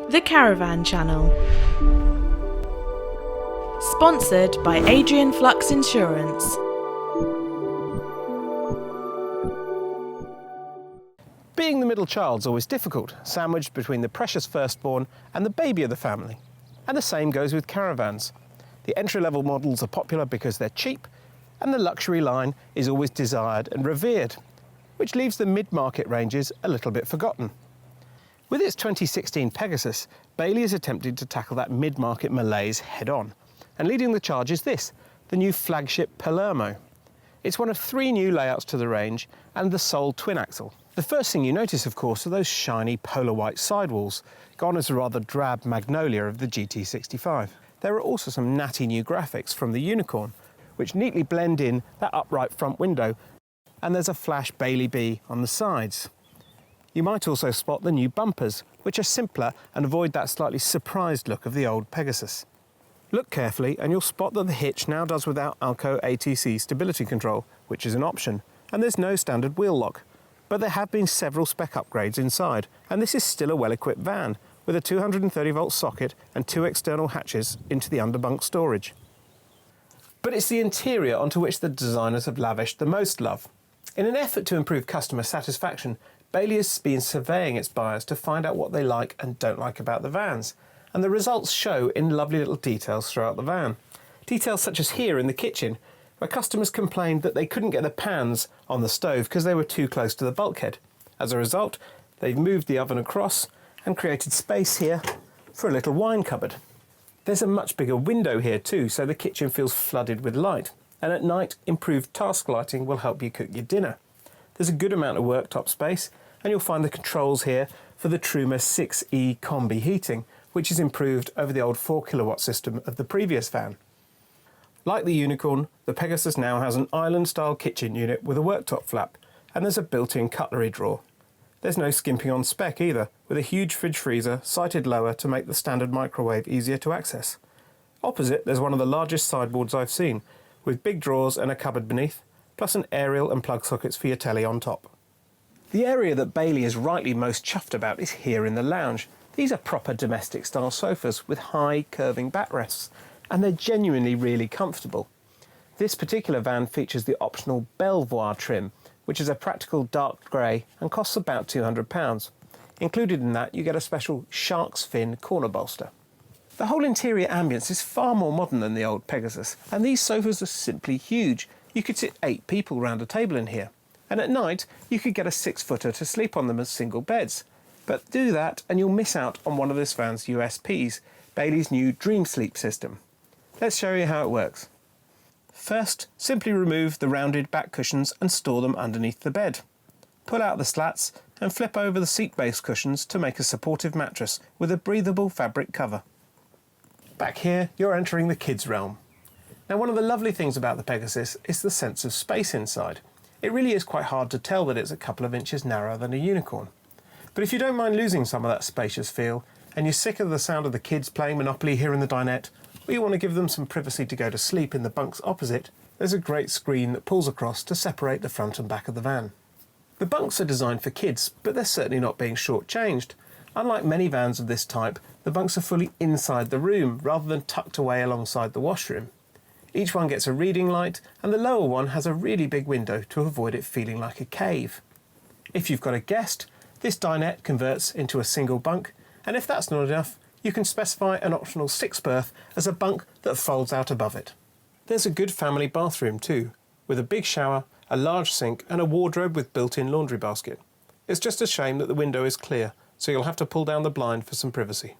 The Caravan channel. Sponsored by Adrian Flux Insurance. Being the middle child's always difficult, sandwiched between the precious firstborn and the baby of the family. And the same goes with caravans. The entry-level models are popular because they're cheap, and the luxury line is always desired and revered, which leaves the mid-market ranges a little bit forgotten. With its 2016 Pegasus, Bailey is attempting to tackle that mid-market malaise head-on. And leading the charge is this, the new flagship Palermo. It's one of 3 new layouts to the range and the sole twin-axle. The first thing you notice, of course, are those shiny polar white sidewalls, gone as a rather drab magnolia of the GT65. There are also some natty new graphics from the Unicorn, which neatly blend in that upright front window, and there's a flash Bailey B on the sides. You might also spot the new bumpers, which are simpler and avoid that slightly surprised look of the old Pegasus. Look carefully and you'll spot that the hitch now does without Alco ATC stability control, which is an option, and there's no standard wheel lock. But there have been several spec upgrades inside, and this is still a well-equipped van, with a 230-volt socket and 2 external hatches into the underbunk storage. But it's the interior onto which the designers have lavished the most love. In an effort to improve customer satisfaction, Bailey has been surveying its buyers to find out what they like and don't like about the vans, and the results show in lovely little details throughout the van. Details such as here in the kitchen, where customers complained that they couldn't get the pans on the stove because they were too close to the bulkhead. As a result, they've moved the oven across and created space here for a little wine cupboard. There's a much bigger window here too, so the kitchen feels flooded with light, and at night improved task lighting will help you cook your dinner. There's a good amount of worktop space, and you'll find the controls here for the Truma 6E Combi heating, which is improved over the old 4 kilowatt system of the previous van. Like the Unicorn, the Pegasus now has an island-style kitchen unit with a worktop flap, and there's a built-in cutlery drawer. There's no skimping on spec either, with a huge fridge freezer sited lower to make the standard microwave easier to access. Opposite, there's one of the largest sideboards I've seen, with big drawers and a cupboard beneath, plus an aerial and plug sockets for your telly on top. The area that Bailey is rightly most chuffed about is here in the lounge. These are proper domestic style sofas with high curving backrests, and they're genuinely really comfortable. This particular van features the optional Belvoir trim, which is a practical dark grey and costs about £200. Included in that you get a special shark's fin corner bolster. The whole interior ambience is far more modern than the old Pegasus, and these sofas are simply huge. You could sit 8 people round a table in here, and at night you could get a 6-footer to sleep on them as single beds. But do that and you'll miss out on one of this van's USPs, Bailey's new Dream Sleep system. Let's show you how it works. First, simply remove the rounded back cushions and store them underneath the bed. Pull out the slats and flip over the seat base cushions to make a supportive mattress with a breathable fabric cover. Back here, you're entering the kids' realm. Now, one of the lovely things about the Pegasus is the sense of space inside. It really is quite hard to tell that it's a couple of inches narrower than a Unicorn. But if you don't mind losing some of that spacious feel, and you're sick of the sound of the kids playing Monopoly here in the dinette, or you want to give them some privacy to go to sleep in the bunks opposite, there's a great screen that pulls across to separate the front and back of the van. The bunks are designed for kids, but they're certainly not being shortchanged. Unlike many vans of this type, the bunks are fully inside the room, rather than tucked away alongside the washroom. Each one gets a reading light, and the lower one has a really big window to avoid it feeling like a cave. If you've got a guest, this dinette converts into a single bunk, and if that's not enough, you can specify an optional 6-berth as a bunk that folds out above it. There's a good family bathroom too, with a big shower, a large sink and a wardrobe with built-in laundry basket. It's just a shame that the window is clear, so you'll have to pull down the blind for some privacy.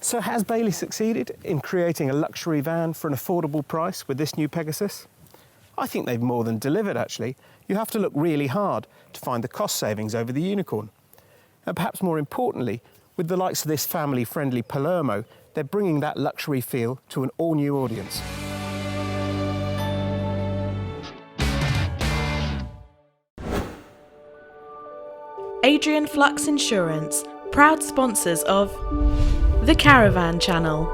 So has Bailey succeeded in creating a luxury van for an affordable price with this new Pegasus? I think they've more than delivered actually. You have to look really hard to find the cost savings over the Unicorn. And perhaps more importantly, with the likes of this family-friendly Palermo, they're bringing that luxury feel to an all-new audience. Adrian Flux Insurance, proud sponsors of The Caravan channel.